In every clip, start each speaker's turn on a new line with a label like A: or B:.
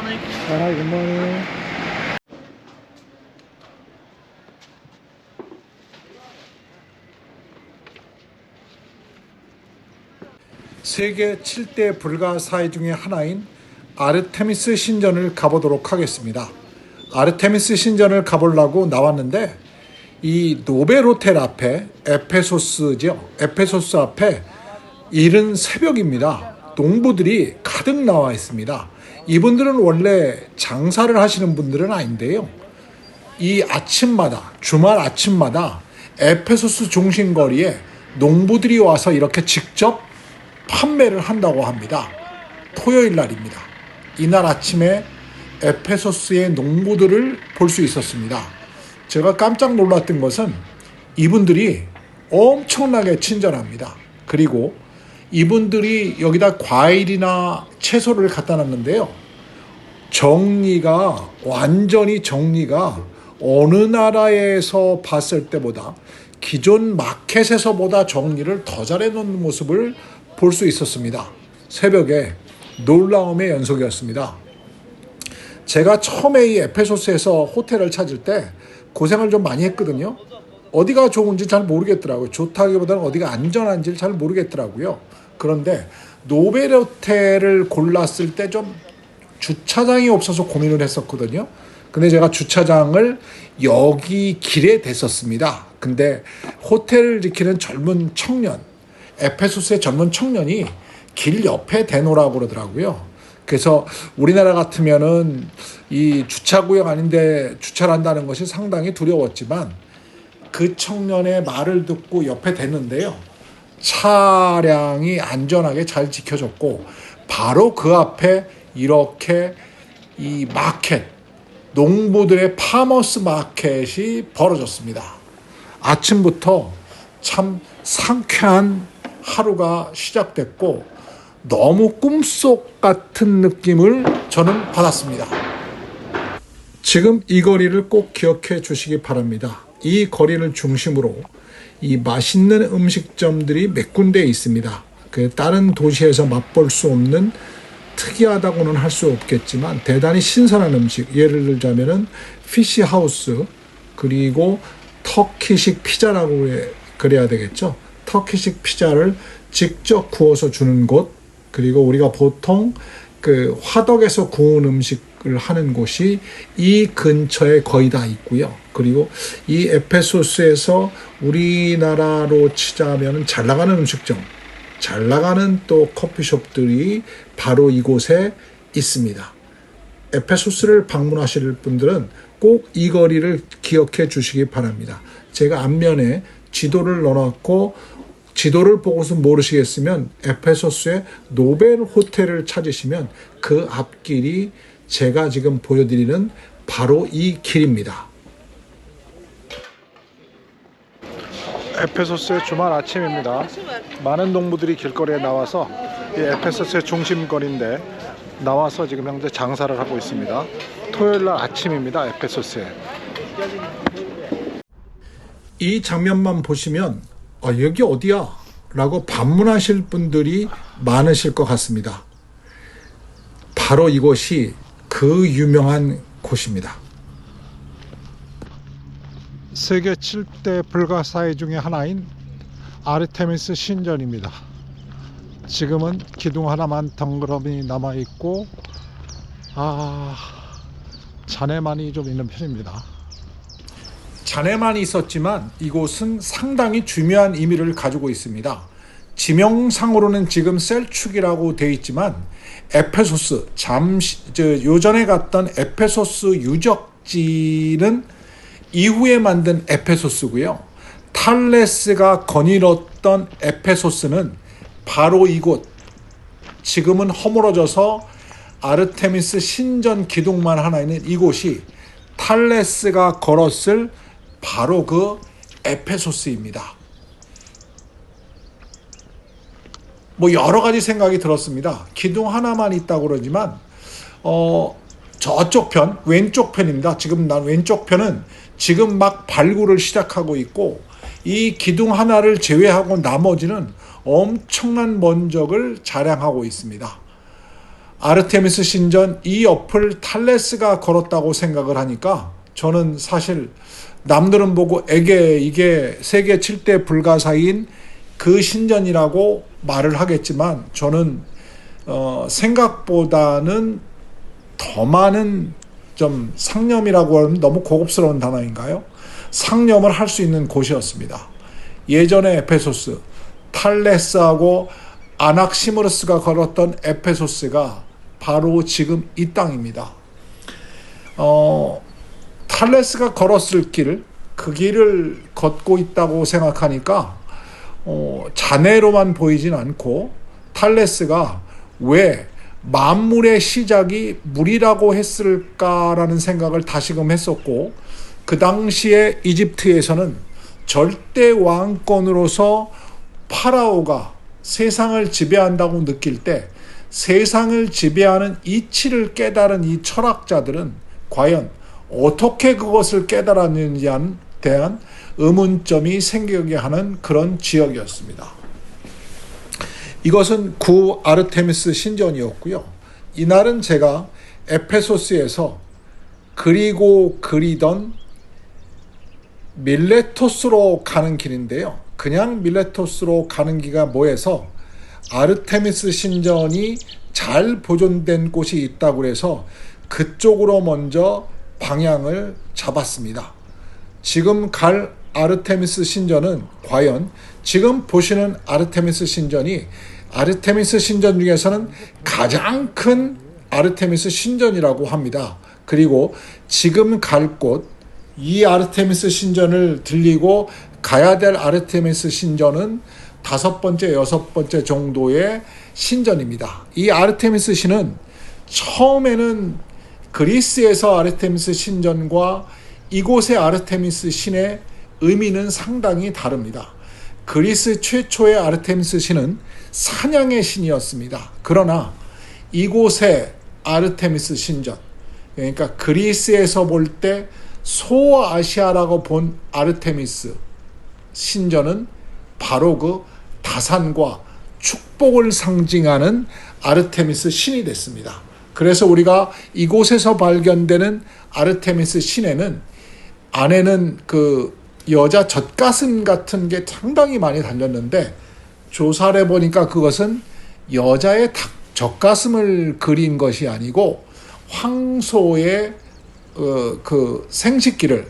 A: Hi, good morning. 세계 7대 불가사의 중에 하나인 아르테미스 신전을 가보도록 하겠습니다. 아르테미스 신전을 가보려고 나왔는데 이 노벨 호텔 앞에 에페소스죠. 에페소스 앞에 이른 새벽입니다. 농부들이 가득 나와 있습니다. 이분들은 원래 장사를 하시는 분들은 아닌데요. 이 아침마다 주말 아침마다 에페소스 중심거리에 농부들이 와서 이렇게 직접 판매를 한다고 합니다. 토요일 날입니다. 이날 아침에 에페소스의 농부들을 볼 수 있었습니다. 제가 깜짝 놀랐던 것은 이분들이 엄청나게 친절합니다. 그리고 이분들이 여기다 과일이나 채소를 갖다 놨는데요. 정리가 완전히 정리가 어느 나라에서 봤을 때보다 기존 마켓에서보다 정리를 더 잘해 놓는 모습을 볼 수 있었습니다. 새벽에 놀라움의 연속이었습니다. 제가 처음에 이 에페소스에서 호텔을 찾을 때 고생을 좀 많이 했거든요. 어디가 좋은지 잘 모르겠더라고요. 좋다기보다는 어디가 안전한지를 잘 모르겠더라고요. 그런데 노벨 호텔을 골랐을 때 좀 주차장이 없어서 고민을 했었거든요. 근데 제가 주차장을 여기 길에 댔었습니다. 근데 호텔을 지키는 젊은 청년, 에페소스의 젊은 청년이 길 옆에 대놓으라고 그러더라고요. 그래서 우리나라 같으면은 이 주차구역 아닌데 주차를 한다는 것이 상당히 두려웠지만 그 청년의 말을 듣고 옆에 댔는데요. 차량이 안전하게 잘 지켜졌고 바로 그 앞에 이렇게 이 마켓, 농부들의 파머스 마켓이 벌어졌습니다. 아침부터 참 상쾌한 하루가 시작됐고 너무 꿈속 같은 느낌을 저는 받았습니다. 지금 이 거리를 꼭 기억해 주시기 바랍니다. 이 거리를 중심으로 이 맛있는 음식점들이 몇 군데 있습니다. 그 다른 도시에서 맛볼 수 없는 특이하다고는 할 수 없겠지만 대단히 신선한 음식, 예를 들자면은 피시하우스, 그리고 터키식 피자라고 그래야 되겠죠. 터키식 피자를 직접 구워서 주는 곳, 그리고 우리가 보통 그 화덕에서 구운 음식을 하는 곳이 이 근처에 거의 다 있고요. 그리고 이 에페소스에서 우리나라로 치자면 잘 나가는 음식점, 잘 나가는 또 커피숍들이 바로 이곳에 있습니다. 에페소스를 방문하실 분들은 꼭 이 거리를 기억해 주시기 바랍니다. 제가 앞면에 지도를 넣어놨고 지도를 보고서 모르시겠으면 에페소스의 노벨 호텔을 찾으시면 그 앞길이 제가 지금 보여드리는 바로 이 길입니다. 에페소스의 주말 아침입니다. 많은 농부들이 길거리에 나와서 이 에페소스의 중심거리인데 나와서 지금 현재 장사를 하고 있습니다. 토요일날 아침입니다. 에페소스에. 이 장면만 보시면 여기 어디야? 라고 반문하실 분들이 많으실 것 같습니다. 바로 이곳이 그 유명한 곳입니다. 세계 7대 불가사의 중에 하나인 아르테미스 신전입니다. 지금은 기둥 하나만 덩그러니 남아있고 잔해만이 좀 있는 편입니다. 잔해만이 있었지만 이곳은 상당히 중요한 의미를 가지고 있습니다. 지명상으로는 지금 셀축이라고 되어 있지만 에페소스, 요전에 갔던 에페소스 유적지는 이후에 만든 에페소스고요. 탈레스가 거닐었던 에페소스는 바로 이곳, 지금은 허물어져서 아르테미스 신전 기둥만 하나 있는 이곳이 탈레스가 걸었을 바로 그 에페소스입니다. 뭐 여러 가지 생각이 들었습니다. 기둥 하나만 있다고 그러지만 저쪽 편, 왼쪽 편입니다. 지금 난 왼쪽 편은 지금 막 발굴을 시작하고 있고 이 기둥 하나를 제외하고 나머지는 엄청난 면적을 자랑하고 있습니다. 아르테미스 신전 이 옆을 탈레스가 걸었다고 생각을 하니까 저는 사실 남들은 보고 에게 이게 세계 7대 불가사의인 그 신전이라고 말을 하겠지만 저는 생각보다는 더 많은 좀 상념이라고 하면 너무 고급스러운 단어인가요? 상념을 할 수 있는 곳이었습니다. 예전에 에페소스, 탈레스하고 아낙시모르스가 걸었던 에페소스가 바로 지금 이 땅입니다. 탈레스가 걸었을 길, 그 길을 걷고 있다고 생각하니까 잔해로만 보이진 않고 탈레스가 왜 만물의 시작이 물이라고 했을까라는 생각을 다시금 했었고, 그 당시에 이집트에서는 절대 왕권으로서 파라오가 세상을 지배한다고 느낄 때 세상을 지배하는 이치를 깨달은 이 철학자들은 과연 어떻게 그것을 깨달았는지에 대한 의문점이 생기게 하는 그런 지역이었습니다. 이것은 구 아르테미스 신전이었고요. 이날은 제가 에페소스에서 그리던 밀레토스로 가는 길인데요. 그냥 밀레토스로 가는 길가 뭐해서 아르테미스 신전이 잘 보존된 곳이 있다고 해서 그쪽으로 먼저 방향을 잡았습니다. 지금 갈 아르테미스 신전은 과연 지금 보시는 아르테미스 신전이 아르테미스 신전 중에서는 가장 큰 아르테미스 신전이라고 합니다. 그리고 지금 갈 곳, 이 아르테미스 신전을 들리고 가야 될 아르테미스 신전은 5번째, 6번째 정도의 신전입니다. 이 아르테미스 신은 처음에는 그리스에서 아르테미스 신전과 이곳의 아르테미스 신의 의미는 상당히 다릅니다. 그리스 최초의 아르테미스 신은 사냥의 신이었습니다. 그러나 이곳의 아르테미스 신전, 그러니까 그리스에서 볼 때 소아시아라고 본 아르테미스 신전은 바로 그 다산과 축복을 상징하는 아르테미스 신이 됐습니다. 그래서 우리가 이곳에서 발견되는 아르테미스 신에는 안에는 그 여자 젖가슴 같은 게 상당히 많이 달렸는데 조사를 해보니까 그것은 여자의 젖가슴을 그린 것이 아니고 황소의 그 생식기를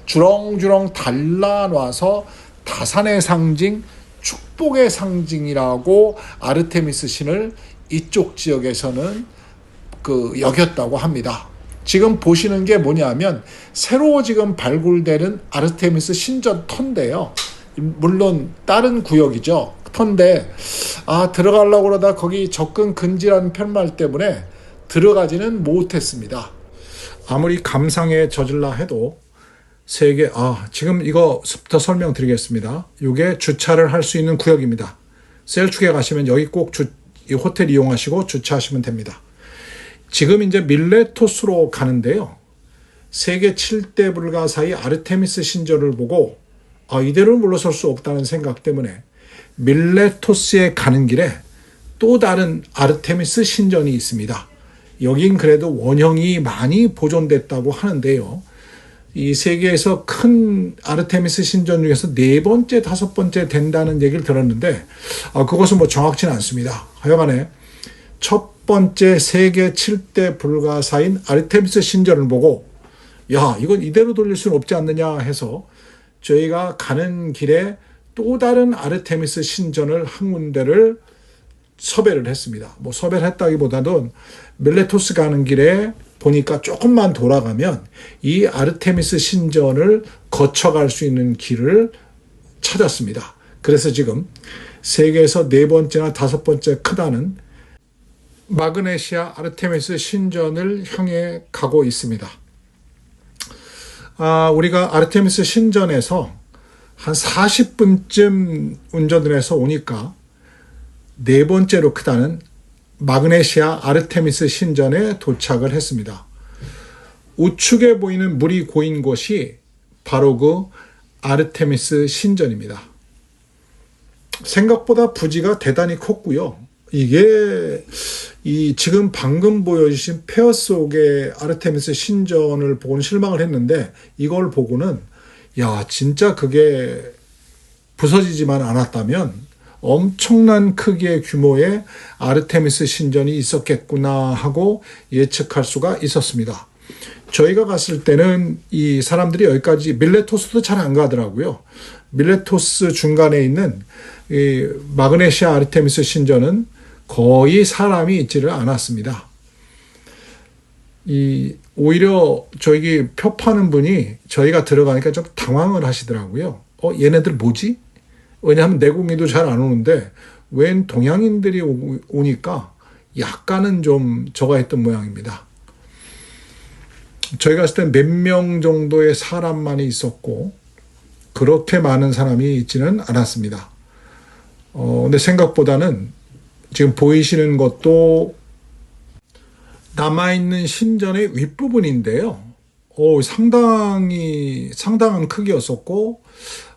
A: 주렁주렁 달라놔서 다산의 상징, 축복의 상징이라고 아르테미스 신을 이쪽 지역에서는 여겼다고 합니다. 지금 보시는 게 뭐냐면 새로 지금 발굴되는 아르테미스 신전 터인데요. 물론 다른 구역이죠. 터인데 들어가려고 그러다 거기 접근 금지라는 편말 때문에 들어가지는 못했습니다. 아무리 감상에 젖을라 해도 세계 지금 이거부터 설명드리겠습니다. 이게 주차를 할 수 있는 구역입니다. 셀축에 가시면 여기 꼭 이 호텔 이용하시고 주차하시면 됩니다. 지금 이제 밀레토스로 가는데요. 세계 7대 불가사의 아르테미스 신전을 보고 이대로 물러설 수 없다는 생각 때문에 밀레토스에 가는 길에 또 다른 아르테미스 신전이 있습니다. 여긴 그래도 원형이 많이 보존됐다고 하는데요. 이 세계에서 큰 아르테미스 신전 중에서 4번째, 5번째 된다는 얘기를 들었는데 그것은 뭐 정확치는 않습니다. 하여간에 첫 번째 세계 7대 불가사인 아르테미스 신전을 보고 이건 이대로 돌릴 수는 없지 않느냐 해서 저희가 가는 길에 또 다른 아르테미스 신전을 한 군데를 섭외를 했습니다. 뭐 섭외를 했다기보다는 밀레토스 가는 길에 보니까 조금만 돌아가면 이 아르테미스 신전을 거쳐갈 수 있는 길을 찾았습니다. 그래서 지금 세계에서 4번째나 5번째 크다는 마그네시아 아르테미스 신전을 향해 가고 있습니다. 우리가 아르테미스 신전에서 한 40분쯤 운전을 해서 오니까 4번째로 크다는 마그네시아 아르테미스 신전에 도착을 했습니다. 우측에 보이는 물이 고인 곳이 바로 그 아르테미스 신전입니다. 생각보다 부지가 대단히 컸고요. 이게 지금 방금 보여주신 폐허 속의 아르테미스 신전을 보고는 실망을 했는데, 이걸 보고는 야, 진짜 그게 부서지지만 않았다면 엄청난 크기의 규모의 아르테미스 신전이 있었겠구나 하고 예측할 수가 있었습니다. 저희가 갔을 때는 이 사람들이 여기까지 밀레토스도 잘 안 가더라고요. 밀레토스 중간에 있는 이 마그네시아 아르테미스 신전은 거의 사람이 있지를 않았습니다. 오히려 저기 표 파는 분이 저희가 들어가니까 좀 당황을 하시더라고요. 얘네들 뭐지? 왜냐하면 내국인도 잘 안 오는데 웬 동양인들이 오니까 약간은 좀 저가 했던 모양입니다. 저희가 갔을 때 몇 명 정도의 사람만이 있었고 그렇게 많은 사람이 있지는 않았습니다. 근데 생각보다는 지금 보이시는 것도 남아있는 신전의 윗부분인데요. 상당한 크기였었고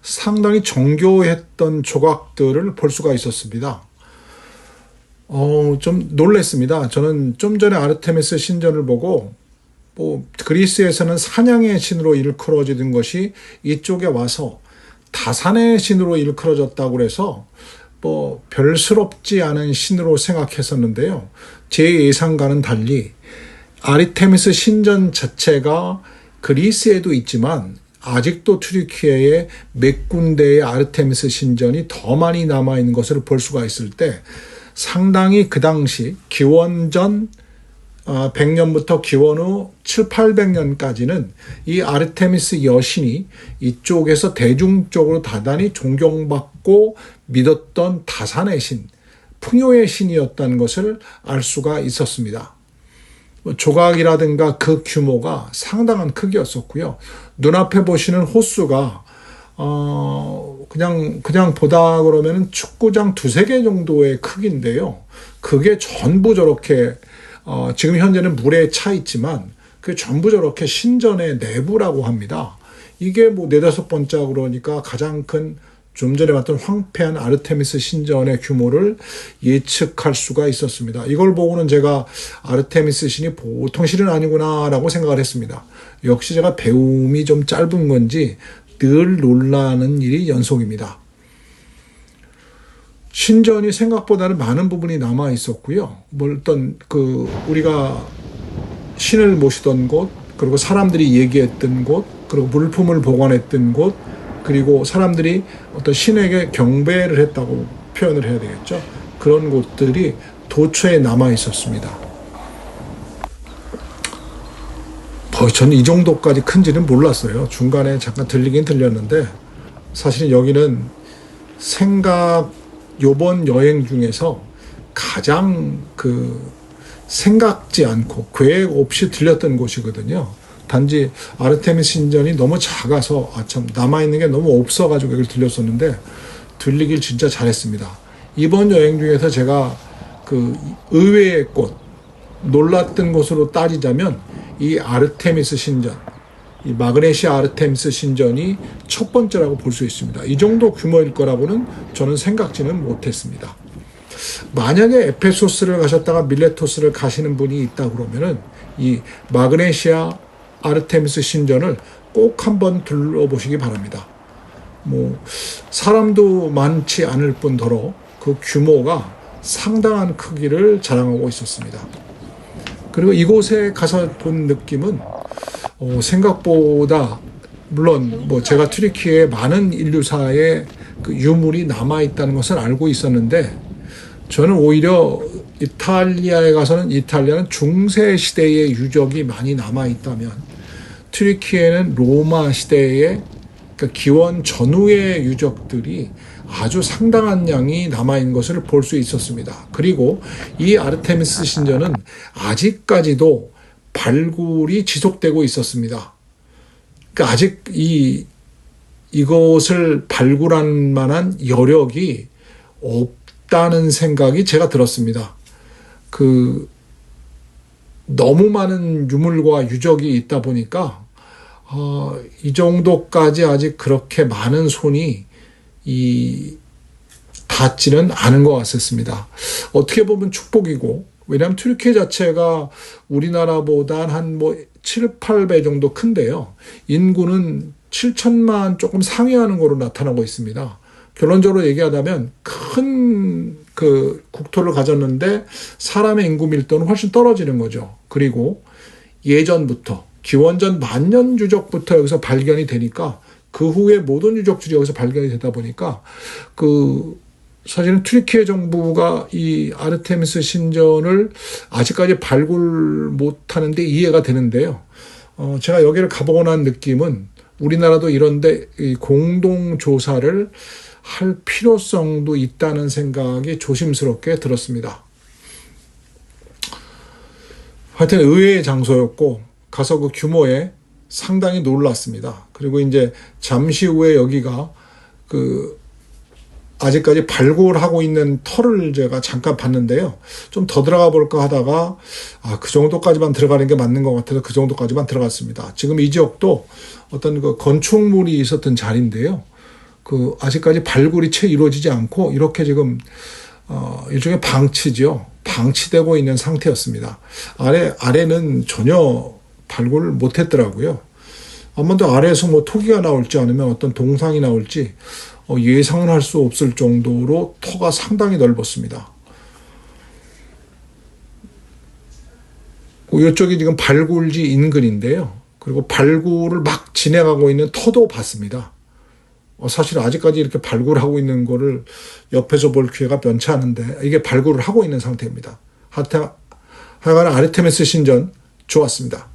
A: 상당히 정교했던 조각들을 볼 수가 있었습니다. 좀 놀랐습니다. 저는 좀 전에 아르테미스 신전을 보고 그리스에서는 사냥의 신으로 일컬어지던 것이 이쪽에 와서 다산의 신으로 일컬어졌다고 그래서 별스럽지 않은 신으로 생각했었는데요. 제 예상과는 달리 아르테미스 신전 자체가 그리스에도 있지만 아직도 튀르키예에 몇 군데의 아르테미스 신전이 더 많이 남아있는 것을 볼 수가 있을 때 상당히 그 당시 기원전 100년부터 기원 후 7, 800년까지는 이 아르테미스 여신이 이쪽에서 대중적으로 다단히 존경받고 믿었던 다산의 신, 풍요의 신이었다는 것을 알 수가 있었습니다. 조각이라든가 그 규모가 상당한 크기였었고요. 눈앞에 보시는 호수가 그냥 보다 그러면 축구장 두세 개 정도의 크기인데요. 그게 전부 저렇게 지금 현재는 물에 차 있지만 그게 전부 저렇게 신전의 내부라고 합니다. 이게 네다섯 번째 그러니까 가장 큰 좀 전에 봤던 황폐한 아르테미스 신전의 규모를 예측할 수가 있었습니다. 이걸 보고는 제가 아르테미스 신이 보통 신은 아니구나 라고 생각을 했습니다. 역시 제가 배움이 좀 짧은 건지 늘 놀라는 일이 연속입니다. 신전이 생각보다는 많은 부분이 남아 있었고요. 우리가 신을 모시던 곳, 그리고 사람들이 얘기했던 곳, 그리고 물품을 보관했던 곳, 그리고 사람들이 어떤 신에게 경배를 했다고 표현을 해야 되겠죠. 그런 곳들이 도처에 남아 있었습니다. 저는 이 정도까지 큰지는 몰랐어요. 중간에 잠깐 들리긴 들렸는데 사실은 여기는 요번 여행 중에서 가장 생각지 않고 계획 없이 들렸던 곳이거든요. 단지 아르테미스 신전이 너무 작아서 참 남아있는 게 너무 없어가지고 여기를 들렸었는데 들리길 진짜 잘했습니다. 이번 여행 중에서 제가 의외의 곳, 놀랐던 곳으로 따지자면 이 아르테미스 신전, 이 마그네시아 아르테미스 신전이 첫 번째라고 볼 수 있습니다. 이 정도 규모일 거라고는 저는 생각지는 못했습니다. 만약에 에페소스를 가셨다가 밀레토스를 가시는 분이 있다 그러면은 이 마그네시아 아르테미스 신전을 꼭 한번 둘러보시기 바랍니다. 사람도 많지 않을 뿐더러 그 규모가 상당한 크기를 자랑하고 있었습니다. 그리고 이곳에 가서 본 느낌은 생각보다 물론 제가 튀르키예에 많은 인류사의 유물이 남아있다는 것을 알고 있었는데 저는 오히려 이탈리아에 가서는 이탈리아는 중세 시대의 유적이 많이 남아있다면 튀르키예는 로마 시대의 기원 전후의 유적들이 아주 상당한 양이 남아있는 것을 볼 수 있었습니다. 그리고 이 아르테미스 신전은 아직까지도 발굴이 지속되고 있었습니다. 아직 이것을 발굴할 만한 여력이 없다는 생각이 제가 들었습니다. 너무 많은 유물과 유적이 있다 보니까 이 정도까지 아직 그렇게 많은 손이 닿지는 않은 것 같았습니다. 어떻게 보면 축복이고, 왜냐하면 튀르키예 자체가 우리나라보다 한 7, 8배 정도 큰데요. 인구는 7천만 조금 상회하는 거로 나타나고 있습니다. 결론적으로 얘기하자면 큰 그 국토를 가졌는데 사람의 인구 밀도는 훨씬 떨어지는 거죠. 그리고 예전부터 기원전 만년 유적부터 여기서 발견이 되니까 그 후에 모든 유적들이 여기서 발견이 되다 보니까 사실은 튀르키예 정부가 이 아르테미스 신전을 아직까지 발굴 못하는데 이해가 되는데요. 제가 여기를 가보고 난 느낌은 우리나라도 이런데 공동 조사를 할 필요성도 있다는 생각이 조심스럽게 들었습니다. 하여튼 의외의 장소였고 가서 그 규모에 상당히 놀랐습니다. 그리고 이제 잠시 후에 여기가 아직까지 발굴하고 있는 터를 제가 잠깐 봤는데요. 좀 더 들어가 볼까 하다가 그 정도까지만 들어가는 게 맞는 것 같아서 그 정도까지만 들어갔습니다. 지금 이 지역도 어떤 그 건축물이 있었던 자리인데요. 아직까지 발굴이 채 이루어지지 않고 이렇게 지금 일종의 방치죠. 방치되고 있는 상태였습니다. 아래는 전혀 발굴을 못했더라고요. 아마도 아래에서 토기가 나올지 아니면 어떤 동상이 나올지 예상은 할 수 없을 정도로 터가 상당히 넓었습니다. 이쪽이 지금 발굴지 인근인데요. 그리고 발굴을 막 진행하고 있는 터도 봤습니다. 사실 아직까지 이렇게 발굴하고 있는 거를 옆에서 볼 기회가 면치 않은데 이게 발굴을 하고 있는 상태입니다. 하여간 아르테미스 신전 좋았습니다.